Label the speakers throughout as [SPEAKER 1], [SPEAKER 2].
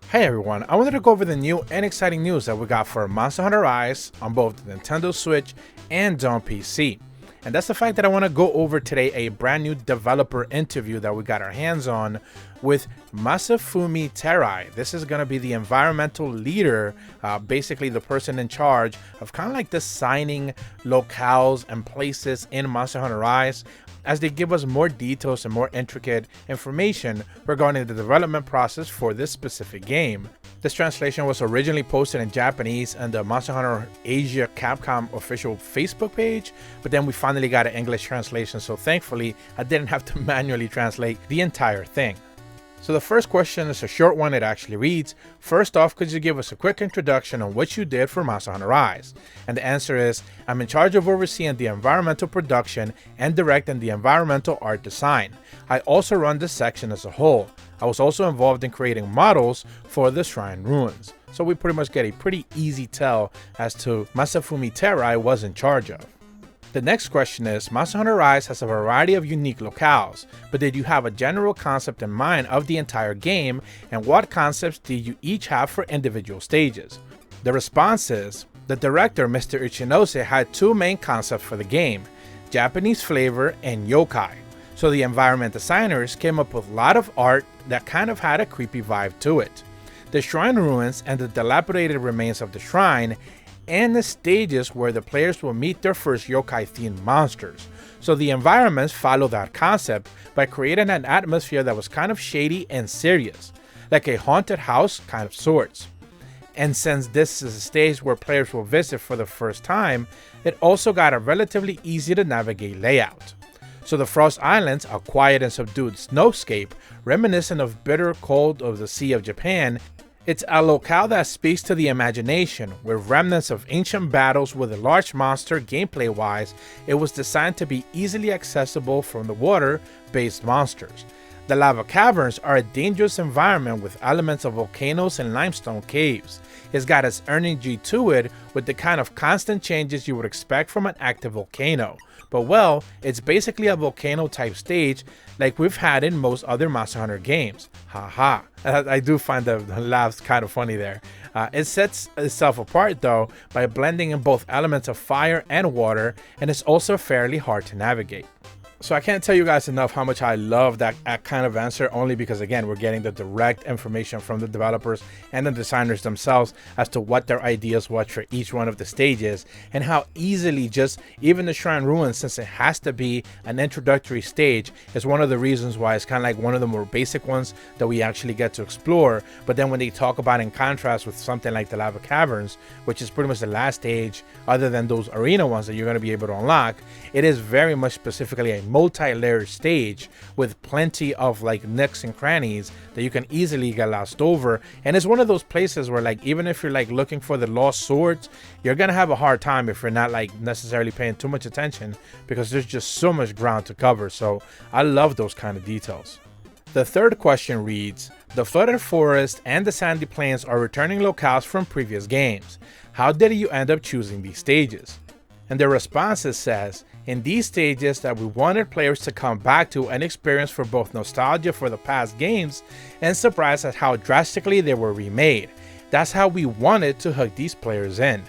[SPEAKER 1] Hey everyone, I wanted to go over the new and exciting news that we got for Monster Hunter Rise on both the Nintendo Switch and on PC. And that's the fact that I want to go over today a brand new developer interview that we got our hands on with Masafumi Terai. This is going to be the environmental leader, basically the person in charge of kind of like designing locales and places in Monster Hunter Rise, as they give us more details and more intricate information regarding the development process for this specific game. This translation was originally posted in Japanese on the Monster Hunter Asia Capcom official Facebook page, but then we finally got an English translation, so thankfully I didn't have to manually translate the entire thing. So the first question is a short one. It actually reads, first off, could you give us a quick introduction on what you did for Monster Hunter Rise? And the answer is, I'm in charge of overseeing the environmental production and directing the environmental art design. I also run this section as a whole. I was also involved in creating models for the Shrine Ruins. So we pretty much get a pretty easy tell as to Masafumi Terai was in charge of. The next question is, Monster Hunter Rise has a variety of unique locales, but did you have a general concept in mind of the entire game, and what concepts did you each have for individual stages? The response is, the director Mr. Ichinose had two main concepts for the game, Japanese flavor and yokai. So the environment designers came up with a lot of art that kind of had a creepy vibe to it. The Shrine Ruins and the dilapidated remains of the shrine, and the stages where the players will meet their first yokai-themed monsters. So the environments follow that concept by creating an atmosphere that was kind of shady and serious, like a haunted house kind of sorts. And since this is a stage where players will visit for the first time, it also got a relatively easy to navigate layout. So the Frost Islands, a quiet and subdued snowscape, reminiscent of bitter cold of the Sea of Japan. It's a locale that speaks to the imagination, with remnants of ancient battles with a large monster. Gameplay wise, it was designed to be easily accessible from the water-based monsters. The lava caverns are a dangerous environment with elements of volcanoes and limestone caves. It's got its energy to it with the kind of constant changes you would expect from an active volcano. But well, it's basically a volcano type stage like we've had in most other Monster Hunter games. Haha. I do find the laughs kind of funny there. It sets itself apart though by blending in both elements of fire and water, and it's also fairly hard to navigate. So I can't tell you guys enough how much I love that kind of answer, only because again, we're getting the direct information from the developers and the designers themselves as to what their ideas were for each one of the stages, and how easily just even the Shrine Ruins, since it has to be an introductory stage, is one of the reasons why it's kind of like one of the more basic ones that we actually get to explore. But then when they talk about in contrast with something like the Lava Caverns, which is pretty much the last stage other than those arena ones that you're going to be able to unlock, it is very much specifically a multi-layered stage with plenty of like nooks and crannies that you can easily get lost over. And it's one of those places where like even if you're like looking for the lost swords, you're gonna have a hard time if you're not like necessarily paying too much attention, because there's just so much ground to cover. So I love those kind of details. The third question reads, the flooded forest and the sandy plains are returning locales from previous games. How did you end up choosing these stages? And the responses says, in these stages that we wanted players to come back to and experience for both nostalgia for the past games and surprise at how drastically they were remade. That's how we wanted to hook these players in.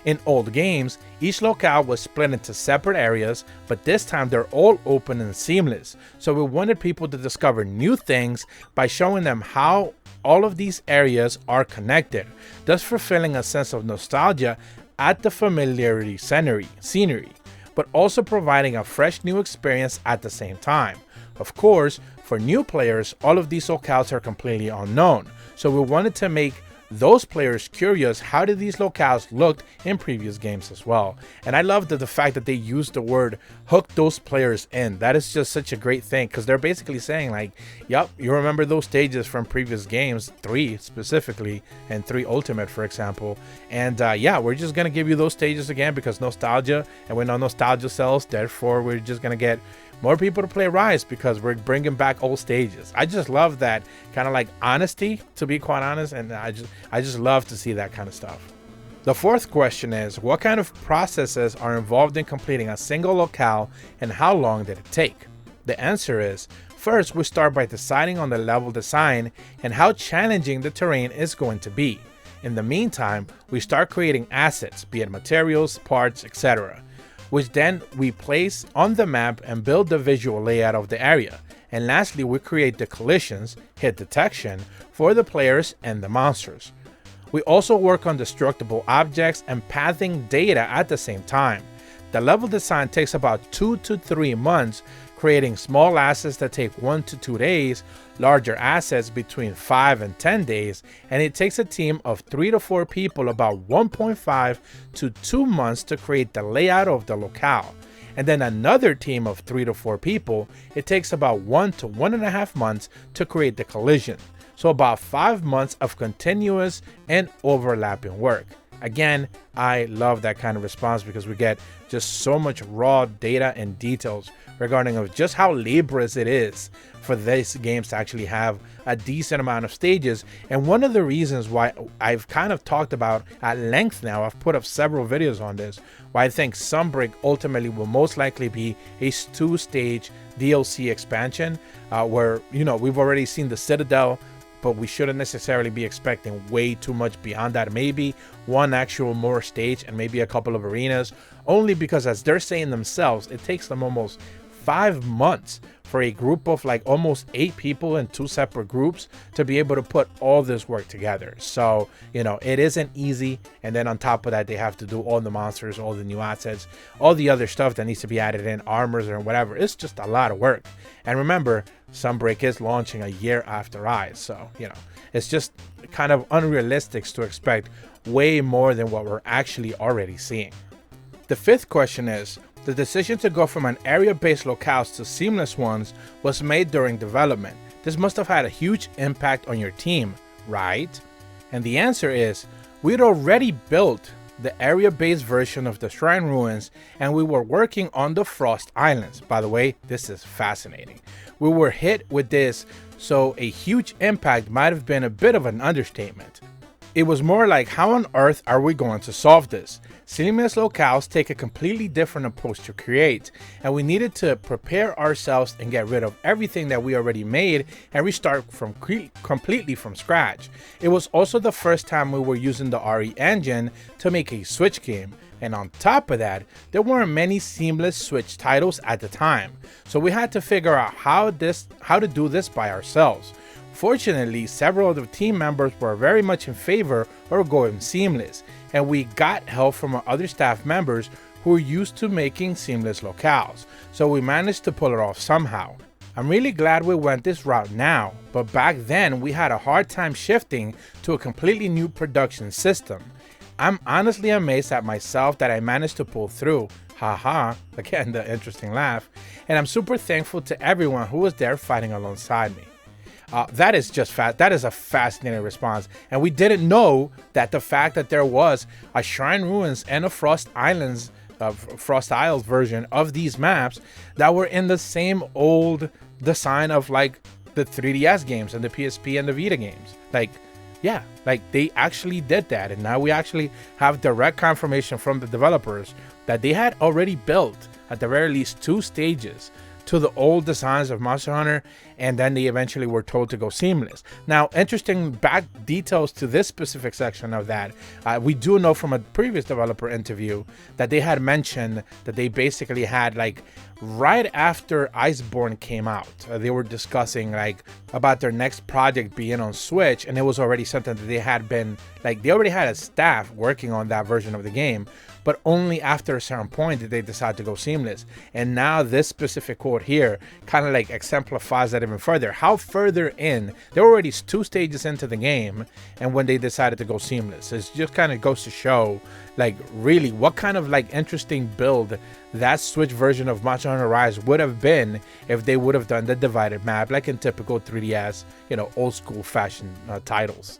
[SPEAKER 1] In old games, each locale was split into separate areas, but this time they're all open and seamless. So we wanted people to discover new things by showing them how all of these areas are connected, thus fulfilling a sense of nostalgia at the familiarity scenery, but also providing a fresh new experience at the same time. Of course, for new players, all of these locales are completely unknown, so we wanted to make those players curious, how did these locales look in previous games as well. And I love the fact that they used the word hook those players in. That is just such a great thing, because they're basically saying like, yep, you remember those stages from previous games, 3 specifically and 3 Ultimate for example, and yeah, we're just gonna give you those stages again because nostalgia, and we know nostalgia sells, therefore we're just gonna get more people to play Rise because we're bringing back old stages. I just love that kind of like honesty, to be quite honest, and I just love to see that kind of stuff. The fourth question is, what kind of processes are involved in completing a single locale and how long did it take? The answer is, First, we start by deciding on the level design and how challenging the terrain is going to be. In the meantime, we start creating assets, be it materials, parts, etc., which then we place on the map and build the visual layout of the area. And lastly, we create the collisions, hit detection, for the players and the monsters. We also work on destructible objects and pathing data at the same time. The level design takes about 2 to 3 months, creating small assets that take 1 to 2 days, larger assets between 5 and 10 days, and it takes a team of 3 to 4 people about 1.5 to 2 months to create the layout of the locale. And then another team of 3 to 4 people, it takes about 1 to 1.5 months to create the collision. So about 5 months of continuous and overlapping work. Again, I love that kind of response because we get just so much raw data and details regarding of just how laborious it is for these games to actually have a decent amount of stages. And one of the reasons why I've kind of talked about at length now, I've put up several videos on this, why I think Sunbreak ultimately will most likely be a 2-stage DLC expansion where, you know, we've already seen the Citadel, but we shouldn't necessarily be expecting way too much beyond that. Maybe one actual more stage and maybe a couple of arenas, only because as they're saying themselves, it takes them almost 5 months for a group of like almost 8 people in 2 separate groups to be able to put all this work together. So, you know, it isn't easy. And then on top of that, they have to do all the monsters, all the new assets, all the other stuff that needs to be added in, armors or whatever. It's just a lot of work. And remember, Sunbreak is launching a year after Rise. So, you know, it's just kind of unrealistic to expect way more than what we're actually already seeing. The 5th question is, the decision to go from an area-based locales to seamless ones was made during development. This must have had a huge impact on your team, right? And the answer is, we'd already built the area-based version of the Shrine Ruins, and we were working on the Frost Islands. By the way, this is fascinating. We were hit with this, so a huge impact might have been a bit of an understatement. It was more like, how on earth are we going to solve this? Seamless locales take a completely different approach to create, and we needed to prepare ourselves and get rid of everything that we already made and restart from completely from scratch. It was also the first time we were using the RE engine to make a Switch game, and on top of that, there weren't many seamless Switch titles at the time, so we had to figure out how to do this by ourselves. Fortunately, several of the team members were very much in favor of going seamless, and we got help from our other staff members who were used to making seamless locales, so we managed to pull it off somehow. I'm really glad we went this route now, but back then we had a hard time shifting to a completely new production system. I'm honestly amazed at myself that I managed to pull through. Haha, again the interesting laugh, and I'm super thankful to everyone who was there fighting alongside me. That is just that is a fascinating response, and we didn't know that the fact that there was a Shrine Ruins and a Frost Isles version of these maps that were in the same old design of like the 3DS games and the PSP and the Vita games. Like, yeah, like they actually did that, and now we actually have direct confirmation from the developers that they had already built at the very least 2 stages to the old designs of Monster Hunter, and then they eventually were told to go seamless. Now, interesting back details to this specific section of that, we do know from a previous developer interview that they had mentioned that they basically had like right after Iceborne came out, they were discussing like about their next project being on Switch, and it was already something that they had been like, they already had a staff working on that version of the game, but only after a certain point did they decide to go seamless. And now this specific quote here kind of like exemplifies that even further. How further in, they're already 2 stages into the game, and when they decided to go seamless, it just kind of goes to show like really what kind of like interesting build that Switch version of Monster Hunter Rise would have been if they would have done the divided map like in typical 3DS, you know, old school fashion titles.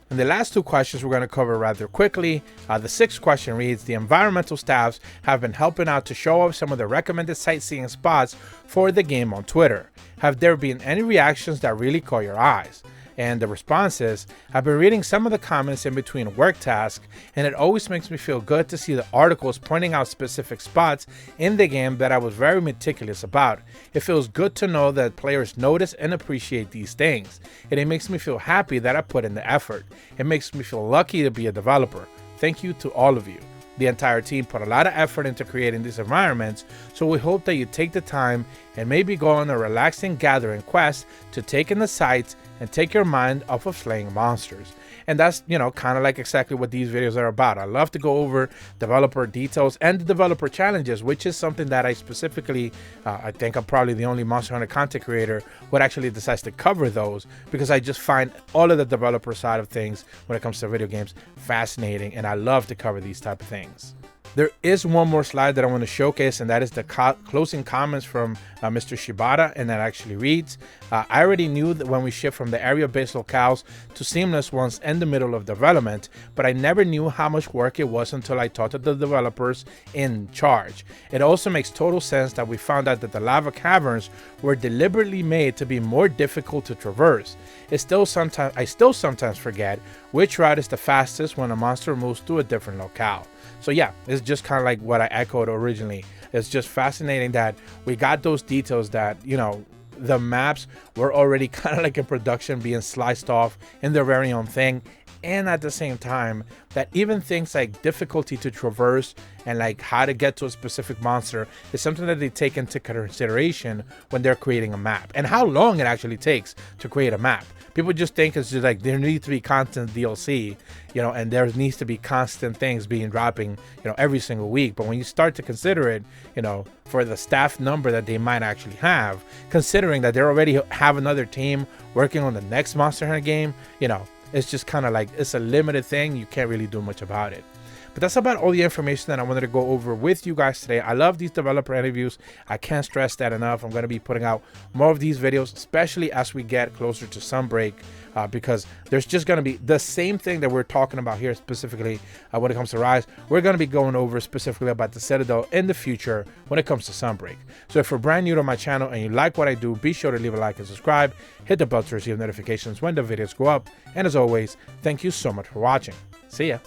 [SPEAKER 1] And the last 2 questions we're going to cover rather quickly. The 6th question reads, the environmental staffs have been helping out to show off some of the recommended sightseeing spots for the game on Twitter. Have there been any reactions that really caught your eyes? and the responses, I've been reading some of the comments in between work tasks, and it always makes me feel good to see the articles pointing out specific spots in the game that I was very meticulous about. It feels good to know that players notice and appreciate these things, and it makes me feel happy that I put in the effort. It makes me feel lucky to be a developer. Thank you to all of you. The entire team put a lot of effort into creating these environments, so we hope that you take the time and maybe go on a relaxing gathering quest to take in the sights and take your mind off of slaying monsters. And that's, kind of like exactly what these videos are about. I love to go over developer details and the developer challenges, which is something that I specifically, I think I'm probably the only Monster Hunter content creator who actually decides to cover those, because I just find all of the developer side of things when it comes to video games fascinating, and I love to cover these type of things. There is one more slide that I want to showcase, and that is the closing comments from Mr. Shibata, and that actually reads, I already knew that when we shift from the area-based locales to seamless ones in the middle of development, but I never knew how much work it was until I talked to the developers in charge. It also makes total sense that we found out that the lava caverns were deliberately made to be more difficult to traverse. I still sometimes forget which route is the fastest when a monster moves to a different locale. So yeah, it's just kind of like what I echoed originally. It's just fascinating that we got those details that, the maps were already kind of like in production, being sliced off in their very own thing. And at the same time, that even things like difficulty to traverse and like how to get to a specific monster is something that they take into consideration when they're creating a map, and how long it actually takes to create a map. People just think it's just like there needs to be constant DLC, and there needs to be constant things being dropping, every single week. But when you start to consider it, for the staff number that they might actually have, considering that they already have another team working on the next Monster Hunter game, it's just kind of like, it's a limited thing. You can't really do much about it. But that's about all the information that I wanted to go over with you guys today. I love these developer interviews. I can't stress that enough. I'm going to be putting out more of these videos, especially as we get closer to Sunbreak, because there's just going to be the same thing that we're talking about here specifically when it comes to Rise. We're going to be going over specifically about the Citadel in the future when it comes to Sunbreak. So if you're brand new to my channel and you like what I do, be sure to leave a like and subscribe. Hit the bell to receive notifications when the videos go up. And as always, thank you so much for watching. See ya.